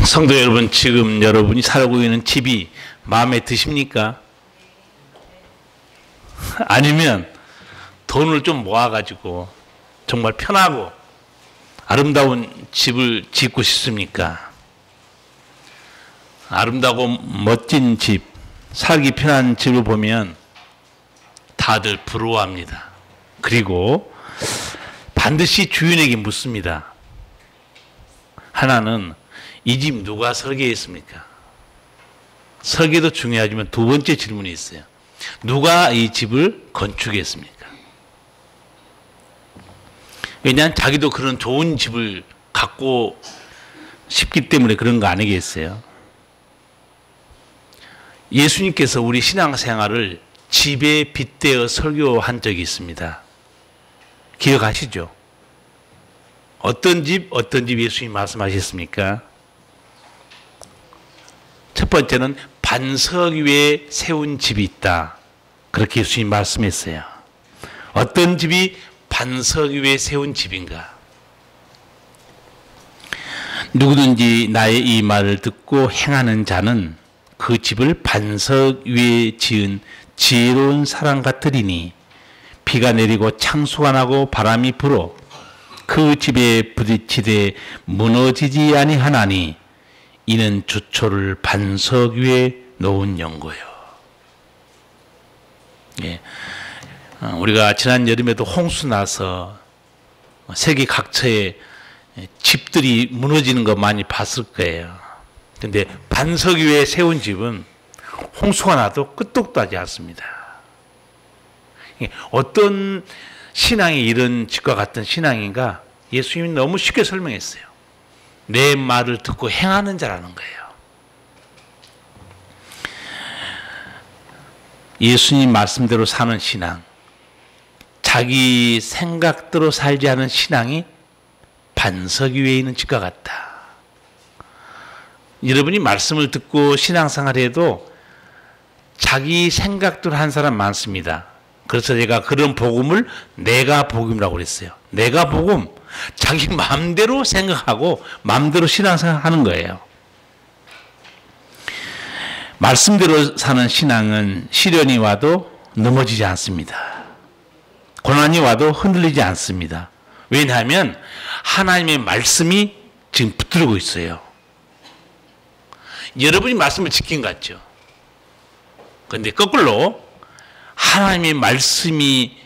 성도 여러분, 지금 여러분이 살고 있는 집이 마음에 드십니까? 아니면 돈을 좀 모아가지고 정말 편하고 아름다운 집을 짓고 싶습니까? 아름다고 멋진 집, 살기 편한 집을 보면 다들 부러워합니다. 그리고 반드시 주인에게 묻습니다. 하나는 이 집 누가 설계했습니까? 설계도 중요하지만 두 번째 질문이 있어요. 누가 이 집을 건축했습니까? 왜냐하면 자기도 그런 좋은 집을 갖고 싶기 때문에 그런 거 아니겠어요? 예수님께서 우리 신앙생활을 집에 빗대어 설교한 적이 있습니다. 기억하시죠? 어떤 집 예수님 말씀하셨습니까? 첫 번째는 반석 위에 세운 집이 있다. 그렇게 예수님 말씀했어요. 어떤 집이 반석 위에 세운 집인가? 누구든지 나의 이 말을 듣고 행하는 자는 그 집을 반석 위에 지은 지혜로운 사람 같으리니 비가 내리고 창수가 나고 바람이 불어 그 집에 부딪히되 무너지지 아니하나니 이는 주초를 반석 위에 놓은 연고요. 예. 우리가 지난 여름에도 홍수 나서 세계 각처에 집들이 무너지는 거 많이 봤을 거예요. 근데 반석 위에 세운 집은 홍수가 나도 끄떡도 하지 않습니다. 어떤 신앙이 이런 집과 같은 신앙인가? 예수님이 너무 쉽게 설명했어요. 내 말을 듣고 행하는 자라는 거예요. 예수님 말씀대로 사는 신앙, 자기 생각대로 살지 않은 신앙이 반석 위에 있는 집과 같다. 여러분이 말씀을 듣고 신앙생활을 해도 자기 생각대로 한 사람 많습니다. 그래서 제가 그런 복음을 내가 복음이라고 그랬어요. 내가 복음, 자기 마음대로 생각하고 마음대로 신앙생활하는 거예요. 말씀대로 사는 신앙은 시련이 와도 넘어지지 않습니다. 고난이 와도 흔들리지 않습니다. 왜냐하면 하나님의 말씀이 지금 붙들고 있어요. 여러분이 말씀을 지킨 것 같죠? 그런데 거꾸로 하나님의 말씀이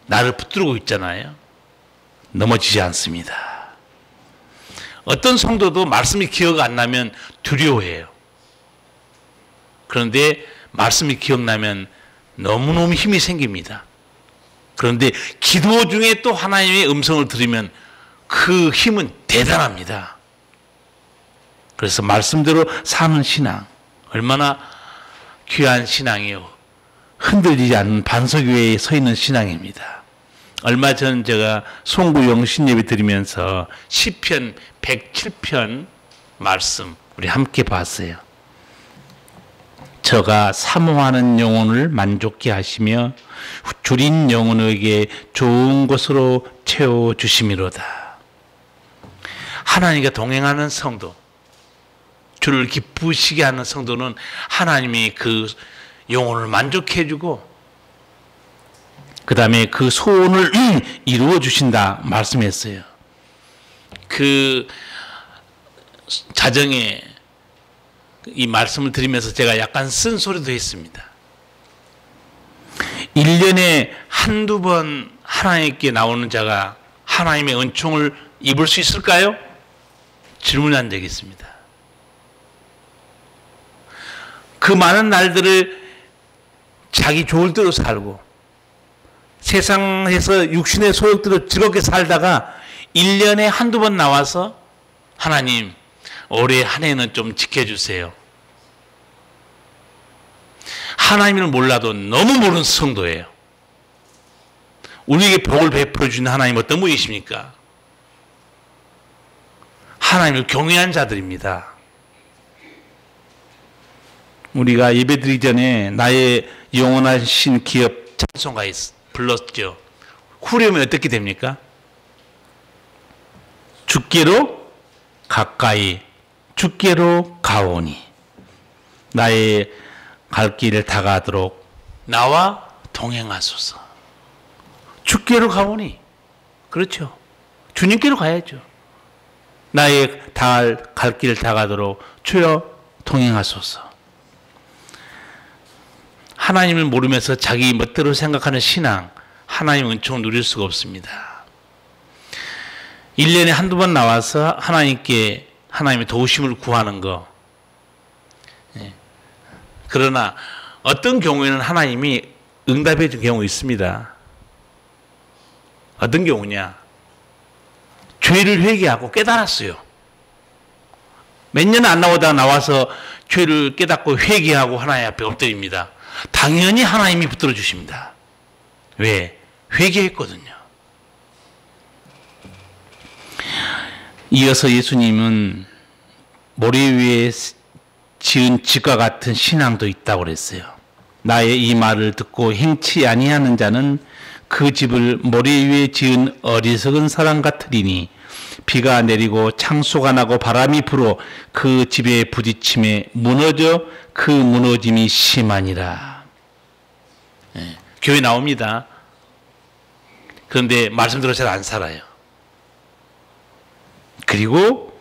나를 붙들고 있잖아요. 넘어지지 않습니다. 어떤 성도도 말씀이 기억 안 나면 두려워해요. 그런데 말씀이 기억나면 너무너무 힘이 생깁니다. 그런데 기도 중에 또 하나님의 음성을 들으면 그 힘은 대단합니다. 그래서 말씀대로 사는 신앙, 얼마나 귀한 신앙이요. 흔들리지 않는 반석 위에 서 있는 신앙입니다. 얼마 전 제가 송구 영신 예배 드리면서 시편 107편 말씀 우리 함께 봤어요. 저가 사모하는 영혼을 만족케 하시며 줄인 영혼에게 좋은 것으로 채워주심이로다. 하나님과 동행하는 성도, 주를 기쁘시게 하는 성도는 하나님이 그 영혼을 만족해 주고 그 다음에 그 소원을 이루어 주신다 말씀했어요. 그 자정에 이 말씀을 드리면서 제가 약간 쓴소리도 했습니다. 1년에 한두 번 하나님께 나오는 자가 하나님의 은총을 입을 수 있을까요? 질문한 적이 있습니다. 그 많은 날들을 자기 좋을 대로 살고 세상에서 육신의 소욕대로 즐겁게 살다가 1년에 한두 번 나와서 하나님 올해 한 해는 좀 지켜주세요. 하나님을 몰라도 너무 모르는 성도예요. 우리에게 복을 베풀어 주는 하나님 어떤 분이십니까? 하나님을 경외한 자들입니다. 우리가 예배드리기 전에 나의 영원하신 기업 찬송가 불렀죠. 후렴이 어떻게 됩니까? 주께로 가까이 주께로 가오니 나의 갈 길을 다가도록 나와 동행하소서. 주께로 가오니, 그렇죠. 주님께로 가야죠. 나의 갈 길을 다가도록 주여 동행하소서. 하나님을 모르면서 자기 멋대로 생각하는 신앙, 하나님의 은총을 누릴 수가 없습니다. 1년에 한두 번 나와서 하나님께 하나님의 도우심을 구하는 거. 그러나 어떤 경우에는 하나님이 응답해 준 경우 있습니다. 어떤 경우냐? 죄를 회개하고 깨달았어요. 몇 년 안 나오다가 나와서 죄를 깨닫고 회개하고 하나님 앞에 엎드립니다. 당연히 하나님이 붙들어 주십니다. 왜? 회개했거든요. 이어서 예수님은 모래 위에 지은 집과 같은 신앙도 있다고 그랬어요. 나의 이 말을 듣고 행치 아니하는 자는 그 집을 모래 위에 지은 어리석은 사람 같으리니 비가 내리고 창수가 나고 바람이 불어 그 집에 부딪힘에 무너져 그 무너짐이 심하니라. 교회 나옵니다. 그런데 말씀대로 잘 안 살아요. 그리고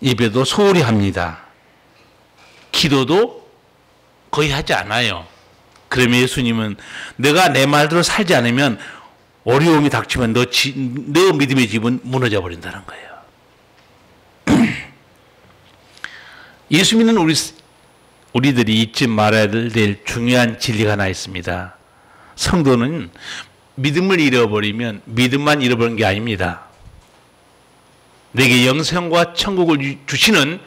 예배도 소홀히 합니다. 기도도 거의 하지 않아요. 그러면 예수님은 내가 내 말대로 살지 않으면 어려움이 닥치면 너 믿음의 집은 무너져 버린다는 거예요. 예수 믿는 우리들이 잊지 말아야 될 중요한 진리가 하나 있습니다. 성도는 믿음을 잃어버리면 믿음만 잃어버린 게 아닙니다. 내게 영생과 천국을 주시는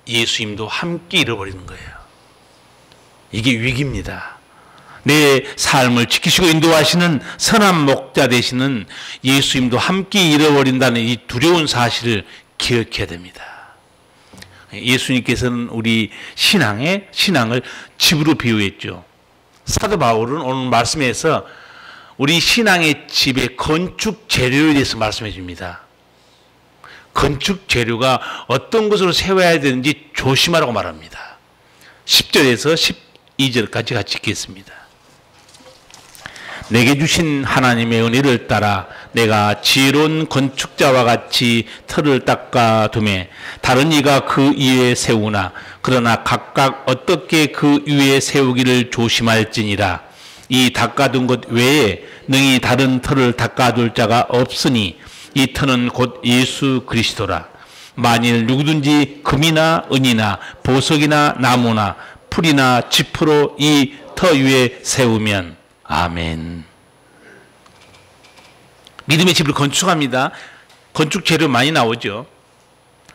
예수님도 함께 잃어버리는 거예요. 이게 위기입니다. 내 삶을 지키시고 인도하시는 선한 목자 되시는 예수님도 함께 잃어버린다는 이 두려운 사실을 기억해야 됩니다. 예수님께서는 우리 신앙을 집으로 비유했죠. 사도 바울은 오늘 말씀에서 우리 신앙의 집의 건축 재료에 대해서 말씀해 줍니다. 건축 재료가 어떤 것으로 세워야 되는지 조심하라고 말합니다. 10절에서 12절까지 같이 읽겠습니다. 내게 주신 하나님의 은혜를 따라 내가 지혜로운 건축자와 같이 틀을 닦아두매 다른 이가 그 위에 세우나 그러나 각각 어떻게 그 위에 세우기를 조심할지니라. 이 닦아둔 것 외에 능히 다른 틀을 닦아둘 자가 없으니 이 터는 곧 예수 그리스도라. 만일 누구든지 금이나 은이나 보석이나 나무나 풀이나 짚으로 이 터 위에 세우면 아멘. 믿음의 집을 건축합니다. 건축 재료 많이 나오죠.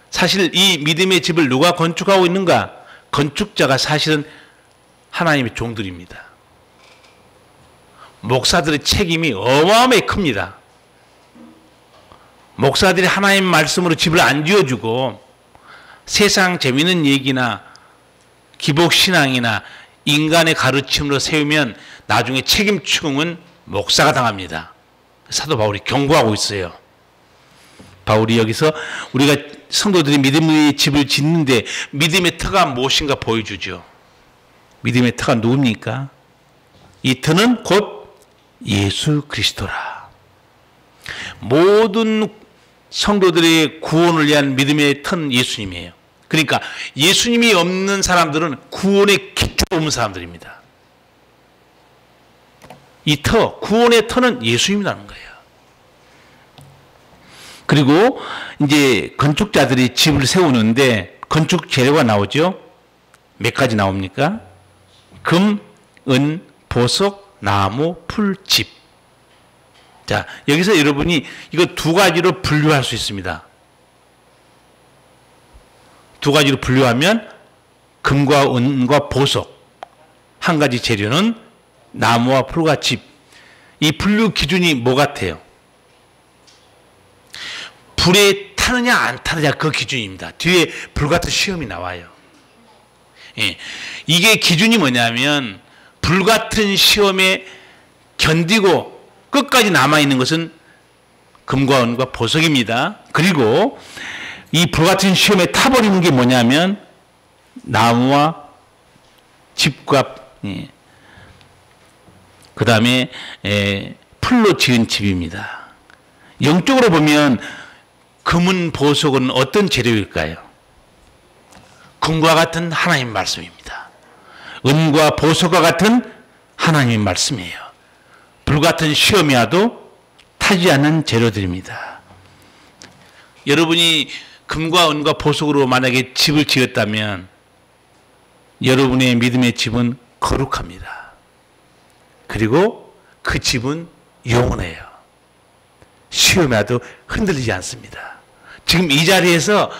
사실 이 믿음의 집을 누가 건축하고 있는가? 건축자가 사실은 하나님의 종들입니다. 목사들의 책임이 어마어마하게 큽니다. 목사들이 하나님 말씀으로 집을 안 지어주고 세상 재미있는 얘기나 기복신앙이나 인간의 가르침으로 세우면 나중에 책임 추궁은 목사가 당합니다. 사도 바울이 경고하고 있어요. 바울이 여기서 우리가 성도들이 믿음의 집을 짓는데 믿음의 터가 무엇인가 보여주죠. 믿음의 터가 누굽니까? 이 터는 곧 예수 그리스도라. 모든 성도들의 구원을 위한 믿음의 터는 예수님이에요. 그러니까 예수님이 없는 사람들은 구원의 기초가 없는 사람들입니다. 이 터, 구원의 터는 예수님이라는 거예요. 그리고 이제 건축자들이 집을 세우는데 건축 재료가 나오죠. 몇 가지 나옵니까? 금, 은, 보석, 나무, 풀, 집. 자, 여기서 여러분이 이거 두 가지로 분류할 수 있습니다. 두 가지로 분류하면 금과 은과 보석, 한 가지 재료는 나무와 풀과 집. 이 분류 기준이 뭐 같아요? 불에 타느냐 안 타느냐 그 기준입니다. 뒤에 불같은 시험이 나와요. 예. 이게 기준이 뭐냐면 불같은 시험에 견디고 끝까지 남아있는 것은 금과 은과 보석입니다. 그리고 이 불같은 시험에 타버리는 게 뭐냐면 나무와 집과 그 다음에 풀로 지은 집입니다. 영적으로 보면 금은 보석은 어떤 재료일까요? 금과 같은 하나님 말씀입니다. 은과 보석과 같은 하나님의 말씀이에요. 불같은 시험이 와도 타지 않는 재료들입니다. 여러분이 금과 은과 보석으로 만약에 집을 지었다면 여러분의 믿음의 집은 거룩합니다. 그리고 그 집은 영원해요. 시험이 와도 흔들리지 않습니다. 지금 이 자리에서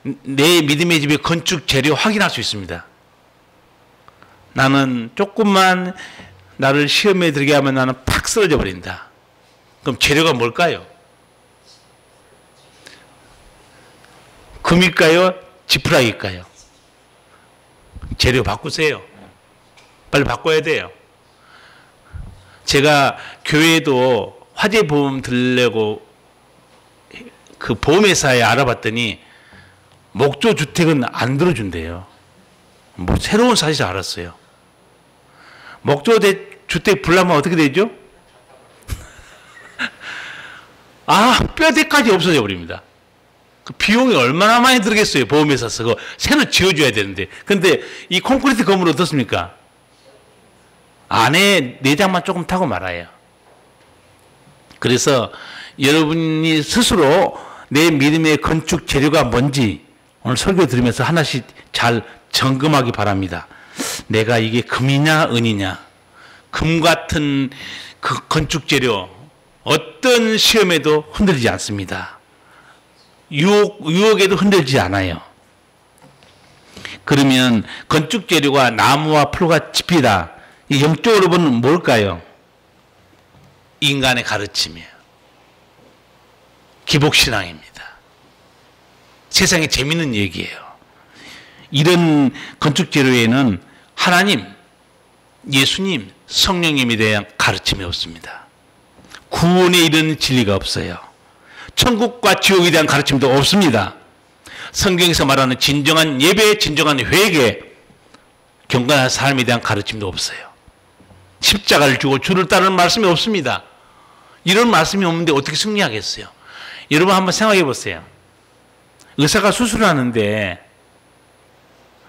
내 믿음의 집의 건축 재료 확인할 수 있습니다. 나는 조금만 나를 시험에 들게 하면 나는 팍 쓰러져 버린다. 그럼 재료가 뭘까요? 금일까요? 지푸라기일까요? 재료 바꾸세요. 빨리 바꿔야 돼요. 제가 교회에도 화재보험 들려고 그 보험회사에 알아봤더니 목조 주택은 안 들어준대요. 뭐 새로운 사실 알았어요. 목조 주택 불나면 어떻게 되죠? 뼈대까지 없어져 버립니다. 그 비용이 얼마나 많이 들겠어요. 보험회사에서 그거 새로 지어줘야 되는데. 근데 이 콘크리트 건물 어떻습니까? 안에 내장만 조금 타고 말아요. 그래서 여러분이 스스로 내 믿음의 건축 재료가 뭔지 오늘 설교 들으면서 하나씩 잘 점검하기 바랍니다. 내가 이게 금이냐 은이냐, 금 같은 그 건축 재료 어떤 시험에도 흔들리지 않습니다. 유혹에도 흔들리지 않아요. 그러면 건축 재료가 나무와 풀과 집이다. 이 영적으로 보면 뭘까요? 인간의 가르침이에요. 기복신앙입니다. 세상에 재밌는 얘기예요. 이런 건축 재료에는 하나님, 예수님, 성령님에 대한 가르침이 없습니다. 구원에 이르는 진리가 없어요. 천국과 지옥에 대한 가르침도 없습니다. 성경에서 말하는 진정한 예배, 진정한 회개, 경건한 삶에 대한 가르침도 없어요. 십자가를 주고 주를 따르는 말씀이 없습니다. 이런 말씀이 없는데 어떻게 승리하겠어요? 여러분 한번 생각해 보세요. 의사가 수술하는데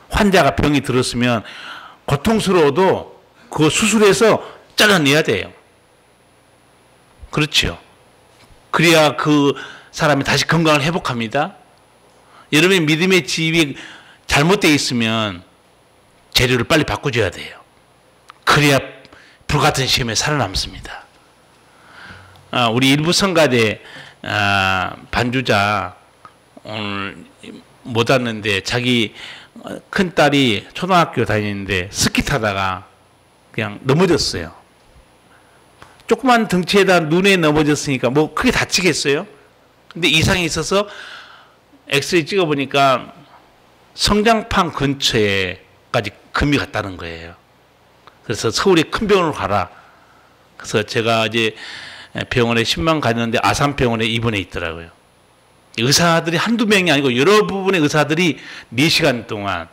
환자가 병이 들었으면 고통스러워도 그 수술해서 잘라내야 돼요. 그렇죠. 그래야 그 사람이 다시 건강을 회복합니다. 여러분의 믿음의 집이 잘못되어 있으면 재료를 빨리 바꿔줘야 돼요. 그래야 불같은 시험에 살아남습니다. 우리 일부 성가대 반주자 오늘 못 왔는데 자기 큰딸이 초등학교 다니는데 스키 타다가 그냥 넘어졌어요. 조그만 덩치에다 눈에 넘어졌으니까 뭐 크게 다치겠어요? 근데 이상이 있어서 엑스레이 찍어보니까 성장판 근처에까지 금이 갔다는 거예요. 그래서 서울에 큰 병원으로 가라. 그래서 제가 이제 병원에 10만 갔는데 아산병원에 입원해 있더라고요. 의사들이 한두 명이 아니고 여러 부분의 의사들이 4시간 동안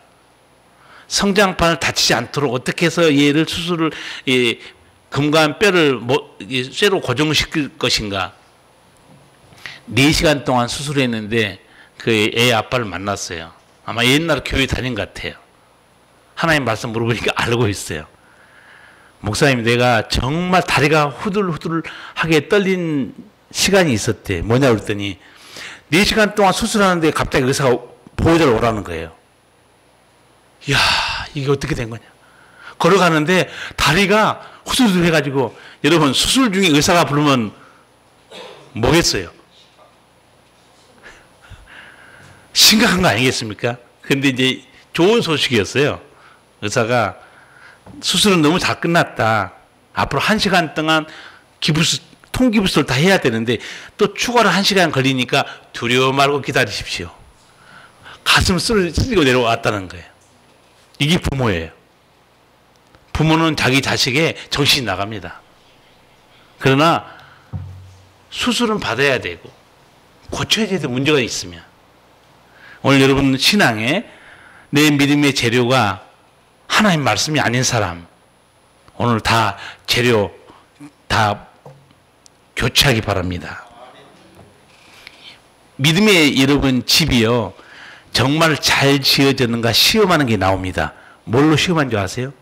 성장판을 다치지 않도록 어떻게 해서 얘를 수술을 금과 뼈를 쇠로 고정시킬 것인가 4시간 동안 수술했는데 그 애 아빠를 만났어요. 아마 옛날 교회 다닌 것 같아요. 하나님 말씀 물어보니까 알고 있어요. 목사님, 내가 정말 다리가 후들후들하게 떨린 시간이 있었대. 뭐냐 그랬더니 4시간 동안 수술하는데 갑자기 의사가 보호자를 오라는 거예요. 이야, 이게 어떻게 된 거냐. 걸어가는데 다리가 후들후들해가지고, 여러분 수술 중에 의사가 부르면 뭐겠어요? 심각한 거 아니겠습니까? 근데 이제 좋은 소식이었어요. 의사가 수술은 너무 잘 끝났다. 앞으로 1시간 동안 통기부스를 다 해야 되는데 또 추가로 1시간 걸리니까 두려워 말고 기다리십시오. 가슴 쓰리고 내려왔다는 거예요. 이게 부모예요. 부모는 자기 자식의 정신이 나갑니다. 그러나 수술은 받아야 되고 고쳐야 되는 문제가 있으면 오늘 여러분 신앙에 내 믿음의 재료가 하나님 말씀이 아닌 사람, 오늘 다 재료 다 교체하기 바랍니다. 믿음의 여러분 집이요, 정말 잘 지어졌는가 시험하는 게 나옵니다. 뭘로 시험한 줄 아세요?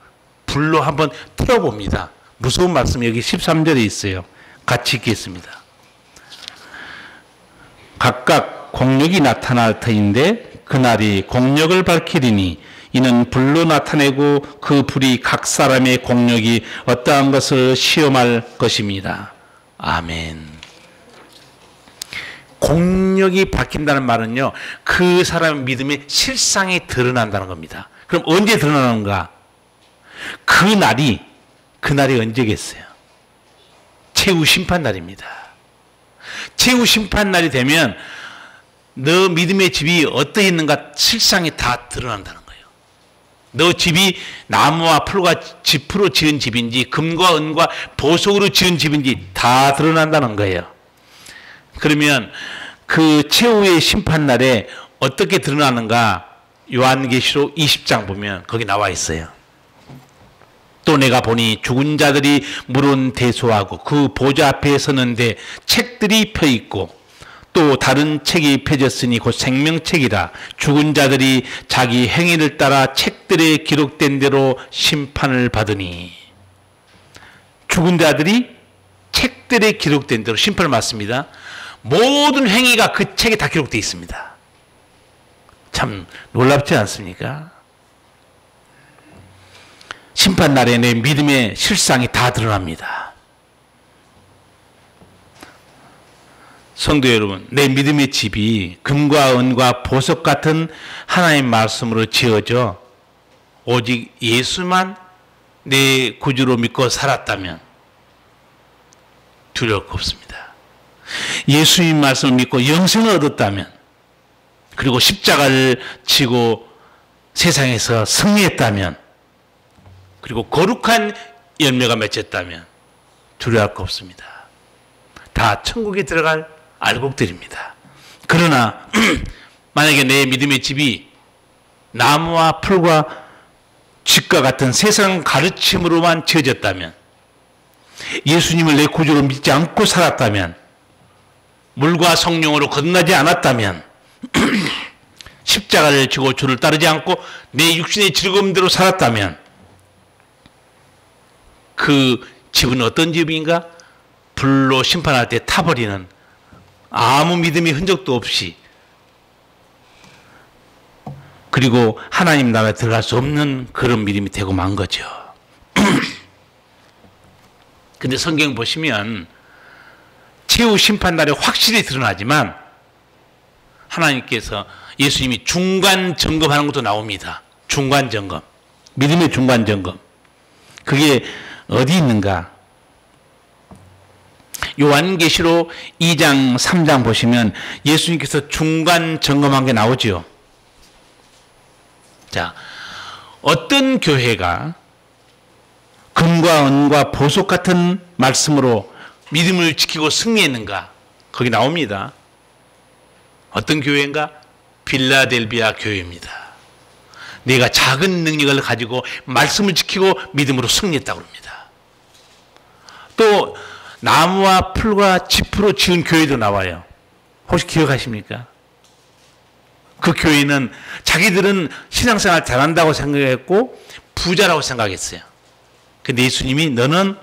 불로 한번 태워봅니다. 무서운 말씀이 여기 13절에 있어요. 같이 읽겠습니다. 각각 공력이 나타날 터인데 그날이 공력을 밝히리니 이는 불로 나타내고 그 불이 각 사람의 공력이 어떠한 것을 시험할 것입니다. 아멘. 공력이 밝힌다는 말은요, 그 사람의 믿음의 실상이 드러난다는 겁니다. 그럼 언제 드러나는가? 그날이 언제겠어요? 최후 심판날입니다. 최후 심판날이 되면 너 믿음의 집이 어떠했는가 실상이 다 드러난다는 거예요. 너 집이 나무와 풀과 짚으로 지은 집인지 금과 은과 보석으로 지은 집인지 다 드러난다는 거예요. 그러면 그 최후의 심판날에 어떻게 드러나는가? 요한계시록 20장 보면 거기 나와 있어요. 또 내가 보니 죽은 자들이 물은 대소하고 그 보좌 앞에 서는데 책들이 펴 있고 또 다른 책이 펴졌으니 곧 생명책이라. 죽은 자들이 자기 행위를 따라 책들에 기록된 대로 심판을 받으니. 죽은 자들이 책들에 기록된 대로 심판을 받습니다. 모든 행위가 그 책에 다 기록되어 있습니다. 참 놀랍지 않습니까? 심판날에 내 믿음의 실상이 다 드러납니다. 성도 여러분, 내 믿음의 집이 금과 은과 보석 같은 하나님의 말씀으로 지어져 오직 예수만 내 구주로 믿고 살았다면 두려울 거 없습니다. 예수님 말씀을 믿고 영생을 얻었다면, 그리고 십자가를 지고 세상에서 승리했다면, 그리고 거룩한 열매가 맺혔다면 두려워할 거 없습니다. 다 천국에 들어갈 알곡들입니다. 그러나 만약에 내 믿음의 집이 나무와 풀과 집과 같은 세상 가르침으로만 지어졌다면, 예수님을 내 구주로 믿지 않고 살았다면, 물과 성령으로 거듭나지 않았다면, 십자가를 지고 주를 따르지 않고 내 육신의 즐거움대로 살았다면, 그 집은 어떤 집인가? 불로 심판할 때 타버리는, 아무 믿음의 흔적도 없이, 그리고 하나님 나라에 들어갈 수 없는 그런 믿음이 되고 만 거죠. 근데 성경 보시면 최후 심판날에 확실히 드러나지만 하나님께서, 예수님이 중간 점검하는 것도 나옵니다. 중간 점검, 믿음의 중간 점검. 그게 어디 있는가? 요한계시록 2장 3장 보시면 예수님께서 중간 점검한 게 나오죠. 자, 어떤 교회가 금과 은과 보석 같은 말씀으로 믿음을 지키고 승리했는가? 거기 나옵니다. 어떤 교회인가? 필라델비아 교회입니다. 내가 작은 능력을 가지고 말씀을 지키고 믿음으로 승리했다고 합니다. 또 나무와 풀과 짚으로 지은 교회도 나와요. 혹시 기억하십니까? 그 교회는 자기들은 신앙생활 잘한다고 생각했고 부자라고 생각했어요. 근데 예수님이 너는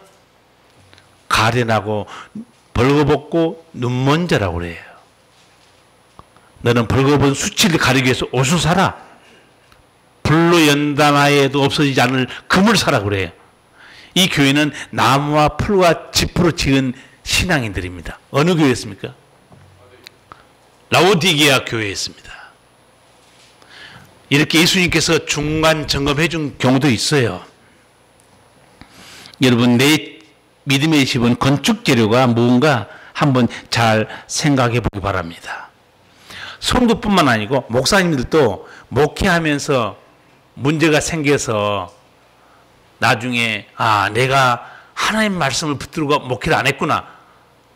가련하고 벌거벗고 눈먼 자라고 그래요. 너는 벌거벗은 수치를 가리기 위해서 옷을 사라. 불로 연단하여도 없어지지 않을 금을 사라 그래요. 이 교회는 나무와 풀과 짚으로 지은 신앙인들입니다. 어느 교회였습니까? 라오디게아 교회였습니다. 이렇게 예수님께서 중간 점검해 준 경우도 있어요. 여러분, 내 믿음의 집은 건축 재료가 뭔가 한번 잘 생각해 보기 바랍니다. 성도뿐만 아니고 목사님들도 목회하면서 문제가 생겨서 나중에 내가 하나님 말씀을 붙들고 목회를 안 했구나,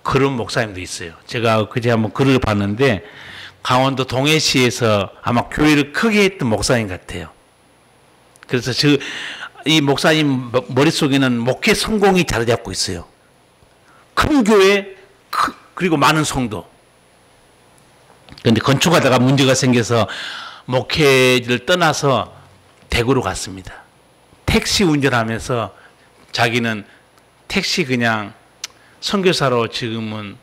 그런 목사님도 있어요. 제가 그제 한번 글을 봤는데 강원도 동해시에서 아마 교회를 크게 했던 목사님 같아요. 그래서 이 목사님 머릿속에는 목회 성공이 자리 잡고 있어요. 큰 교회, 그리고 많은 성도. 그런데 건축하다가 문제가 생겨서 목회를 떠나서 대구로 갔습니다. 택시 운전하면서 자기는 택시 그냥 선교사로 지금은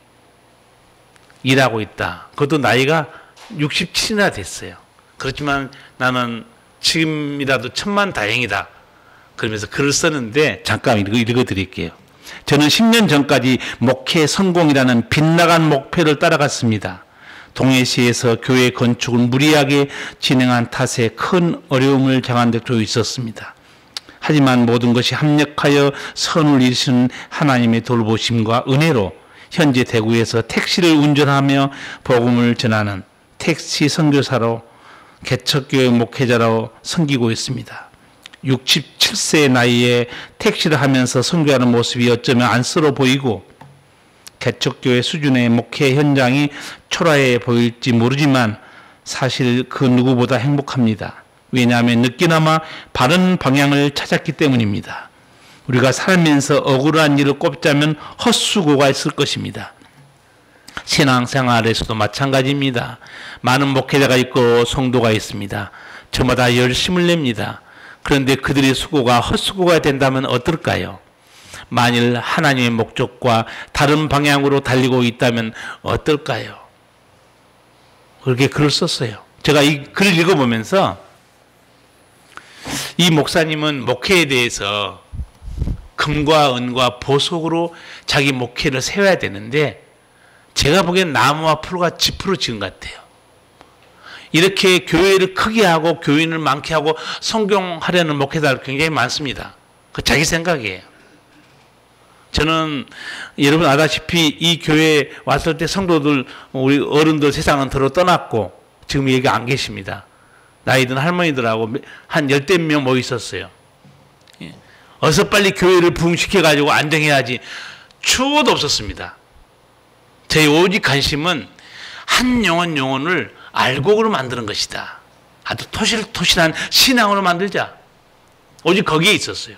일하고 있다. 그것도 나이가 67이나 됐어요. 그렇지만 나는 지금이라도 천만 다행이다. 그러면서 글을 썼는데 잠깐 읽어드릴게요. 저는 10년 전까지 목회 성공이라는 빗나간 목표를 따라갔습니다. 동해시에서 교회 건축을 무리하게 진행한 탓에 큰 어려움을 당한 적도 있었습니다. 하지만 모든 것이 합력하여 선을 이루시는 하나님의 돌보심과 은혜로 현재 대구에서 택시를 운전하며 복음을 전하는 택시 선교사로 개척교회 목회자로 섬기고 있습니다. 67세의 나이에 택시를 하면서 선교하는 모습이 어쩌면 안쓰러워 보이고 개척교회 수준의 목회 현장이 초라해 보일지 모르지만 사실 그 누구보다 행복합니다. 왜냐하면 늦게나마 바른 방향을 찾았기 때문입니다. 우리가 살면서 억울한 일을 꼽자면 헛수고가 있을 것입니다. 신앙생활에서도 마찬가지입니다. 많은 목회자가 있고 성도가 있습니다. 저마다 열심을 냅니다. 그런데 그들의 수고가 헛수고가 된다면 어떨까요? 만일 하나님의 목적과 다른 방향으로 달리고 있다면 어떨까요? 그렇게 글을 썼어요. 제가 이 글을 읽어보면서 이 목사님은 목회에 대해서 금과 은과 보석으로 자기 목회를 세워야 되는데 제가 보기엔 나무와 풀과 지푸로 지은 것 같아요. 이렇게 교회를 크게 하고 교인을 많게 하고 성경하려는 목회자들 굉장히 많습니다. 그 자기 생각이에요. 저는 여러분 아다시피 이 교회에 왔을 때 성도들 우리 어른들 세상은 들어 떠났고 지금 여기 안 계십니다. 나이 든 할머니들하고 한 10대 명 모여 있었어요. 어서 빨리 교회를 부흥시켜가지고 안정해야지. 추워도 없었습니다. 제 오직 관심은 한 영혼을 알곡으로 만드는 것이다. 아주 토실토실한 신앙으로 만들자. 오직 거기에 있었어요.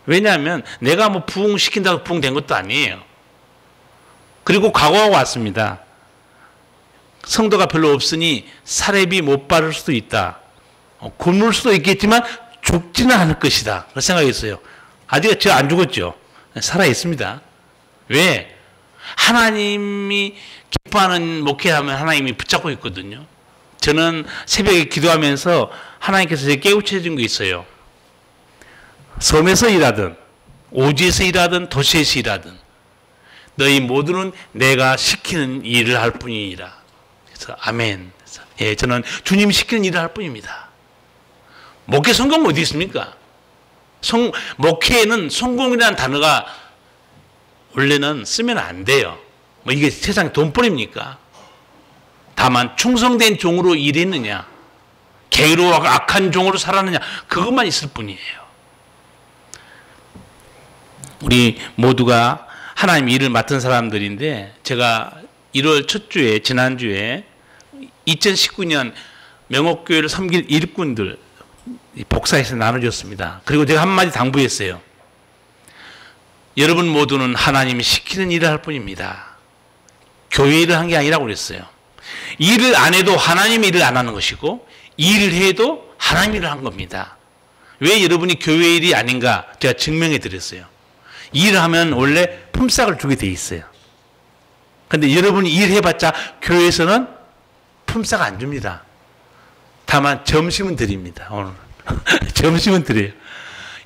왜냐하면 내가 뭐 부흥시킨다고 부흥된 것도 아니에요. 그리고 각오하고 왔습니다. 성도가 별로 없으니 사례비 못 받을 수도 있다. 굶을 수도 있겠지만 죽지는 않을 것이다. 그런 생각했어요. 아직 저 안 죽었죠. 살아 있습니다. 왜? 하나님이 기뻐하는 목회하면 하나님이 붙잡고 있거든요. 저는 새벽에 기도하면서 하나님께서 제게 깨우쳐 준 게 있어요. 섬에서 일하든 오지에서 일하든 도시에서 일하든 너희 모두는 내가 시키는 일을 할 뿐이니라. 그래서 아멘. 예, 저는 주님이 시키는 일을 할 뿐입니다. 목회 성공 어디 있습니까? 목회에는 성공이라는 단어가 원래는 쓰면 안 돼요. 뭐 이게 세상에 돈벌입니까? 다만 충성된 종으로 일했느냐, 게으르고 악한 종으로 살았느냐, 그것만 있을 뿐이에요. 우리 모두가 하나님 일을 맡은 사람들인데 제가 1월 첫 주에 지난주에 2019년 명옥교회를 섬길 일꾼들 복사해서 나눠줬습니다. 그리고 제가 한마디 당부했어요. 여러분 모두는 하나님이 시키는 일을 할 뿐입니다. 교회 일을 한 게 아니라고 그랬어요. 일을 안 해도 하나님 일을 안 하는 것이고 일을 해도 하나님 일을 한 겁니다. 왜 여러분이 교회 일이 아닌가 제가 증명해 드렸어요. 일을 하면 원래 품삯을 주게 돼 있어요. 그런데 여러분이 일해봤자 교회에서는 품삯 안 줍니다. 다만 점심은 드립니다. 오늘 점심은 드려요.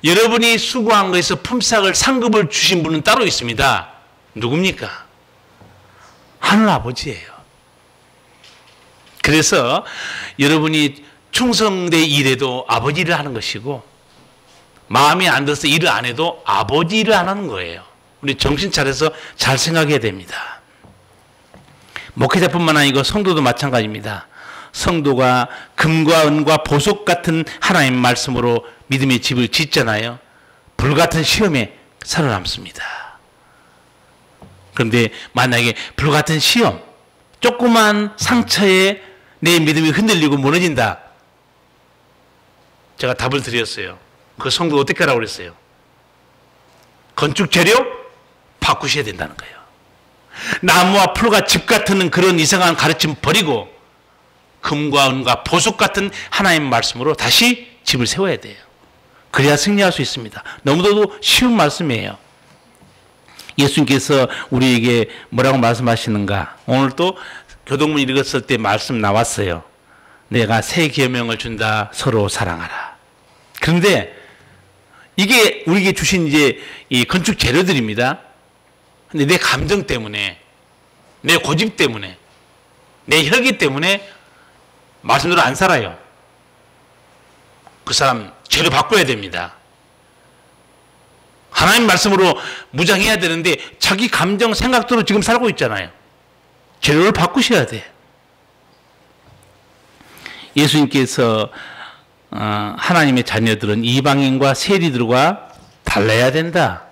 여러분이 수고한 거에서 품삯을 상급을 주신 분은 따로 있습니다. 누굽니까? 하늘 아버지예요. 그래서 여러분이 충성되 일해도 아버지 일을 하는 것이고 마음이 안 들어서 일을 안 해도 아버지 일을 안 하는 거예요. 우리 정신 차려서 잘 생각해야 됩니다. 목회자뿐만 아니고 성도도 마찬가지입니다. 성도가 금과 은과 보석 같은 하나님 말씀으로 믿음의 집을 짓잖아요. 불같은 시험에 살아남습니다. 그런데 만약에 불같은 시험, 조그만 상처에 내 믿음이 흔들리고 무너진다. 제가 답을 드렸어요. 그 성도 어떻게 하라고 그랬어요? 건축 재료 바꾸셔야 된다는 거예요. 나무와 풀과 집 같은 그런 이상한 가르침 버리고 금과 은과 보석 같은 하나님의 말씀으로 다시 집을 세워야 돼요. 그래야 승리할 수 있습니다. 너무도 쉬운 말씀이에요. 예수님께서 우리에게 뭐라고 말씀하시는가? 오늘 또 교동문 읽었을 때 말씀 나왔어요. 내가 새 계명을 준다. 서로 사랑하라. 그런데 이게 우리에게 주신 이제 이 건축 재료들입니다. 근데 내 감정 때문에, 내 고집 때문에, 내 혈기 때문에 말씀대로 안 살아요. 그 사람 재료 바꿔야 됩니다. 하나님 말씀으로 무장해야 되는데 자기 감정, 생각대로 지금 살고 있잖아요. 재료를 바꾸셔야 돼. 예수님께서 하나님의 자녀들은 이방인과 세리들과 달라야 된다.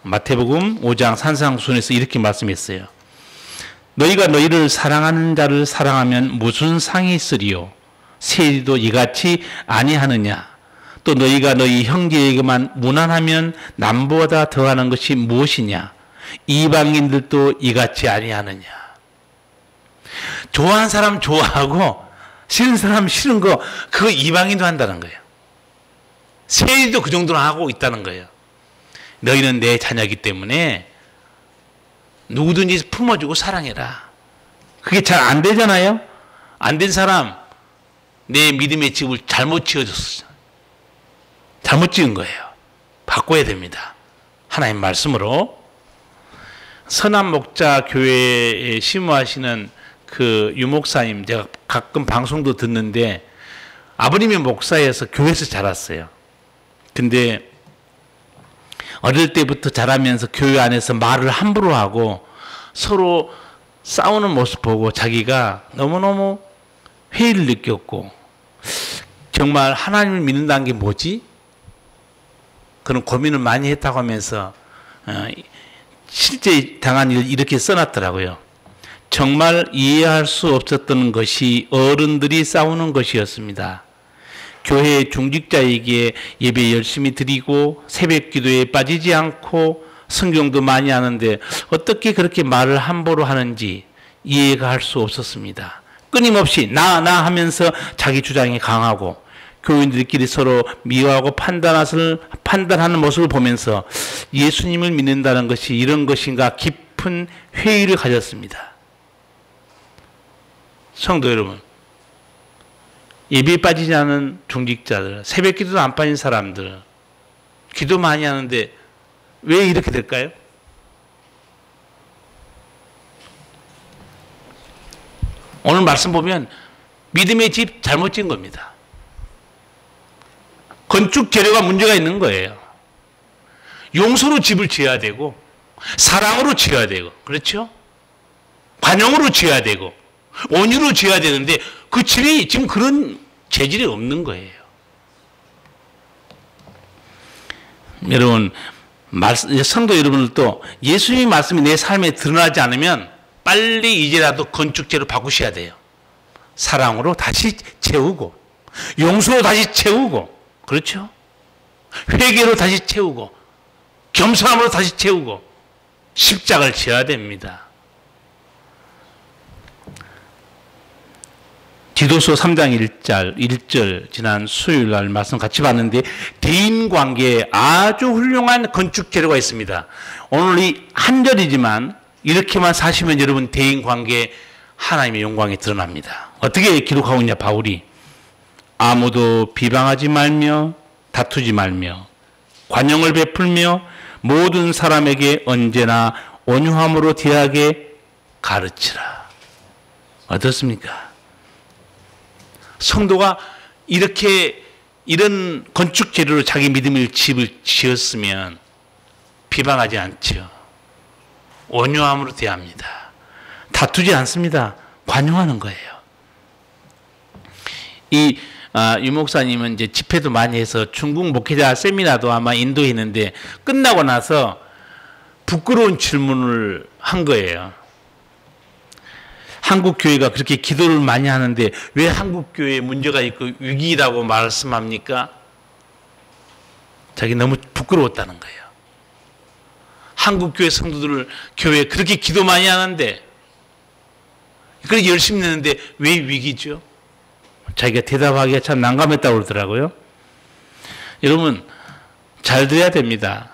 마태복음 5장 산상수훈에서 이렇게 말씀했어요. 너희가 너희를 사랑하는 자를 사랑하면 무슨 상이 있으리요? 세리도 이같이 아니하느냐? 또 너희가 너희 형제에게만 무난하면 남보다 더하는 것이 무엇이냐? 이방인들도 이같이 아니하느냐? 좋아하는 사람 좋아하고 싫은 사람 싫은 거 그거 이방인도 한다는 거예요. 세리도 그 정도는 하고 있다는 거예요. 너희는 내 자녀이기 때문에 누구든지 품어주고 사랑해라. 그게 잘 안 되잖아요. 안 된 사람 내 믿음의 집을 잘못 지어줬어. 잘못 지은 거예요. 바꿔야 됩니다. 하나님 말씀으로. 선한 목자 교회에 심무하시는 그 유목사님, 제가 가끔 방송도 듣는데 아버님이 목사여서 교회에서 자랐어요. 근데 어릴 때부터 자라면서 교회 안에서 말을 함부로 하고 서로 싸우는 모습 보고 자기가 너무너무 회의를 느꼈고 정말 하나님을 믿는다는 게 뭐지? 그런 고민을 많이 했다고 하면서 실제 당한 일을 이렇게 써놨더라고요. 정말 이해할 수 없었던 것이 어른들이 싸우는 것이었습니다. 교회 중직자에게 예배 열심히 드리고 새벽 기도에 빠지지 않고 성경도 많이 하는데 어떻게 그렇게 말을 함부로 하는지 이해가 할 수 없었습니다. 끊임없이 나 하면서 자기 주장이 강하고 교인들끼리 서로 미워하고 판단하는 모습을 보면서 예수님을 믿는다는 것이 이런 것인가 깊은 회의를 가졌습니다. 성도 여러분, 예배에 빠지지 않은 중직자들, 새벽 기도도 안 빠진 사람들, 기도 많이 하는데 왜 이렇게 될까요? 오늘 말씀 보면 믿음의 집 잘못 지은 겁니다. 건축 재료가 문제가 있는 거예요. 용서로 집을 지어야 되고 사랑으로 지어야 되고 그렇죠? 관용으로 지어야 되고 온유로 지어야 되는데 그 집이 지금 그런 재질이 없는 거예요. 여러분, 성도 여러분들도 예수님의 말씀이 내 삶에 드러나지 않으면 빨리 이제라도 건축재로 바꾸셔야 돼요. 사랑으로 다시 채우고 용서로 다시 채우고 그렇죠? 회개로 다시 채우고 겸손함으로 다시 채우고 십자가를 지어야 됩니다. 디도서 3장 1절 지난 수요일 날 말씀 같이 봤는데 대인관계에 아주 훌륭한 건축 재료가 있습니다. 오늘 이 한 절이지만 이렇게만 사시면 여러분 대인관계에 하나님의 영광이 드러납니다. 어떻게 기록하고 있냐 바울이 아무도 비방하지 말며 다투지 말며 관용을 베풀며 모든 사람에게 언제나 온유함으로 대하게 가르치라. 어떻습니까? 성도가 이런 건축 재료로 자기 믿음의 집을 지었으면 비방하지 않죠. 온유함으로 대합니다. 다투지 않습니다. 관용하는 거예요. 유 목사님은 이제 집회도 많이 해서 중국 목회자 세미나도 아마 인도했는데 끝나고 나서 부끄러운 질문을 한 거예요. 한국 교회가 그렇게 기도를 많이 하는데 왜 한국 교회에 문제가 있고 위기라고 말씀합니까? 자기 너무 부끄러웠다는 거예요. 한국 교회 성도들을 교회에 그렇게 기도 많이 하는데 그렇게 열심히 내는데 왜 위기죠? 자기가 대답하기가 참 난감했다고 그러더라고요. 여러분 잘 들어야 됩니다.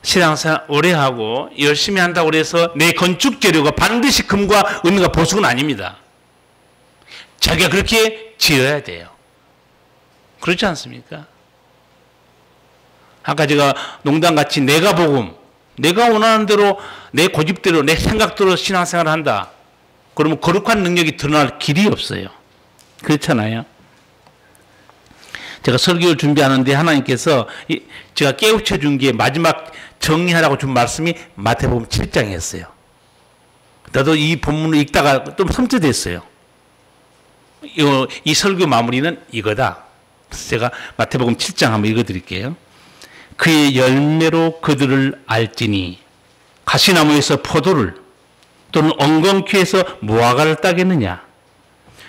신앙생활 오래 하고 열심히 한다고 해서 내 건축 재료가 반드시 금과 은과 보석은 아닙니다. 자기가 그렇게 지어야 돼요. 그렇지 않습니까? 아까 제가 농담같이 내가 복음, 내가 원하는 대로 내 고집대로 내 생각대로 신앙생활을 한다. 그러면 거룩한 능력이 드러날 길이 없어요. 그렇잖아요. 제가 설교를 준비하는데 하나님께서 제가 깨우쳐 준 게 마지막 정리하라고 준 말씀이 마태복음 7장이었어요. 나도 이 본문을 읽다가 좀 섬찟했어요. 이 설교 마무리는 이거다. 그래서 제가 마태복음 7장 한번 읽어드릴게요. 그의 열매로 그들을 알지니 가시나무에서 포도를 또는 엉겅퀴에서 무화과를 따겠느냐.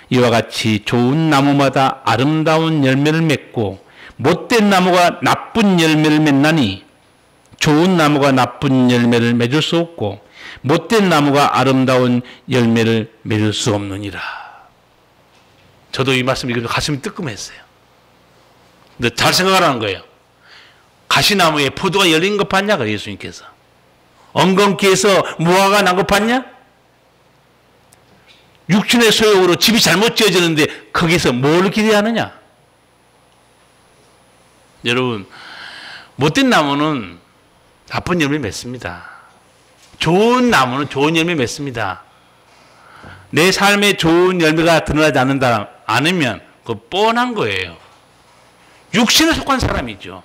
이와 같이 좋은 나무마다 아름다운 열매를 맺고 못된 나무가 나쁜 열매를 맺나니 좋은 나무가 나쁜 열매를 맺을 수 없고 못된 나무가 아름다운 열매를 맺을 수 없느니라. 저도 이 말씀 읽으면서 가슴이 뜨끔했어요. 근데 잘 생각하라는 거예요. 가시나무에 포도가 열린 거 봤냐? 그 예수님께서. 엉겅퀴에서 무화과가 난 거 봤냐? 육신의 소욕으로 집이 잘못 지어졌는데 거기서 뭘 기대하느냐? 여러분, 못된 나무는 나쁜 열매 맺습니다. 좋은 나무는 좋은 열매 맺습니다. 내 삶에 좋은 열매가 드러나지 않으면 그거 뻔한 거예요. 육신에 속한 사람이죠.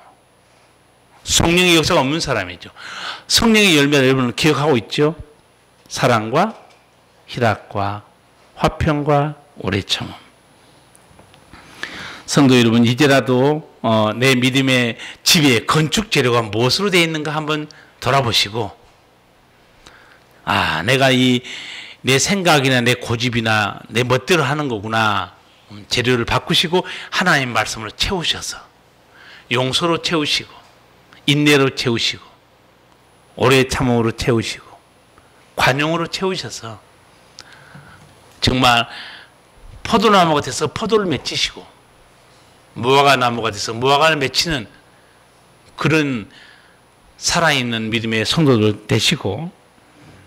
성령의 역사가 없는 사람이죠. 성령의 열매를 여러분은 기억하고 있죠? 사랑과 희락과 화평과 오래 참음. 성도 여러분, 이제라도 내 믿음의 집의 건축 재료가 무엇으로 되어 있는가 한번 돌아보시고, 내가 내 생각이나 내 고집이나 내 멋대로 하는 거구나. 재료를 바꾸시고 하나님 말씀으로 채우셔서 용서로 채우시고 인내로 채우시고 오래 참음으로 채우시고 관용으로 채우셔서 정말 포도나무가 돼서 포도를 맺히시고 무화과 나무가 돼서 무화과를 맺히는 그런 살아있는 믿음의 성도들 되시고,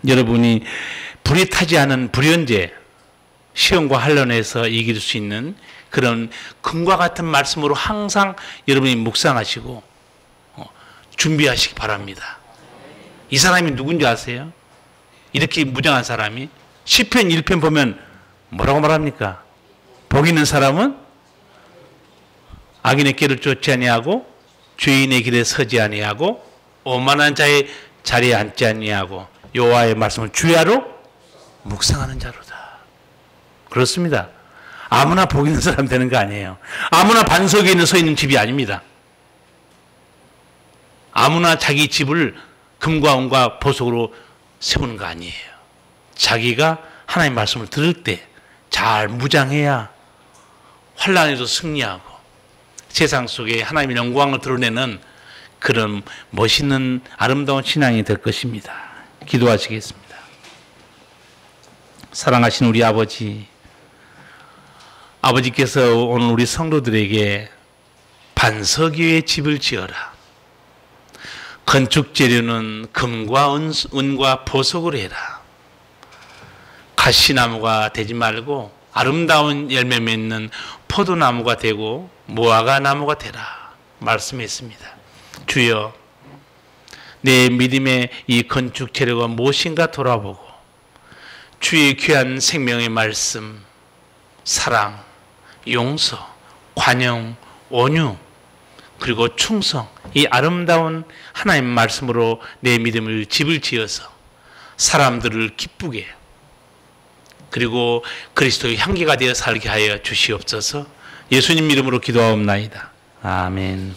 여러분이 불이 타지 않은 불연제 시험과 환난에서 이길 수 있는 그런 금과 같은 말씀으로 항상 여러분이 묵상하시고 준비하시기 바랍니다. 이 사람이 누군지 아세요? 이렇게 무장한 사람이 시편 1편 보면 뭐라고 말합니까? 복 있는 사람은 악인의 길을 쫓지 아니하고 죄인의 길에 서지 아니하고 오만한 자의 자리에 앉지 아니하고 여호와의 말씀을 주야로 묵상하는 자로다. 그렇습니다. 아무나 복 있는 사람 되는 거 아니에요. 아무나 반석 위에 서 있는 집이 아닙니다. 아무나 자기 집을 금과 은과 보석으로 세우는 거 아니에요. 자기가 하나님의 말씀을 들을 때 잘 무장해야 환난에도 승리하고 세상 속에 하나님의 영광을 드러내는 그런 멋있는 아름다운 신앙이 될 것입니다. 기도하시겠습니다. 사랑하신 우리 아버지, 아버지께서 오늘 우리 성도들에게 반석 위에 집을 지어라. 건축 재료는 금과 은과 보석으로 해라. 가시나무가 되지 말고 아름다운 열매 맺는 포도나무가 되고 무화과 나무가 되라 말씀했습니다. 주여, 내 믿음의 이 건축 재료가 무엇인가 돌아보고 주의 귀한 생명의 말씀, 사랑, 용서, 관용, 온유, 그리고 충성, 이 아름다운 하나님 말씀으로 내 믿음을 집을 지어서 사람들을 기쁘게 그리고 그리스도의 향기가 되어 살게 하여 주시옵소서. 예수님 이름으로 기도하옵나이다. 아멘.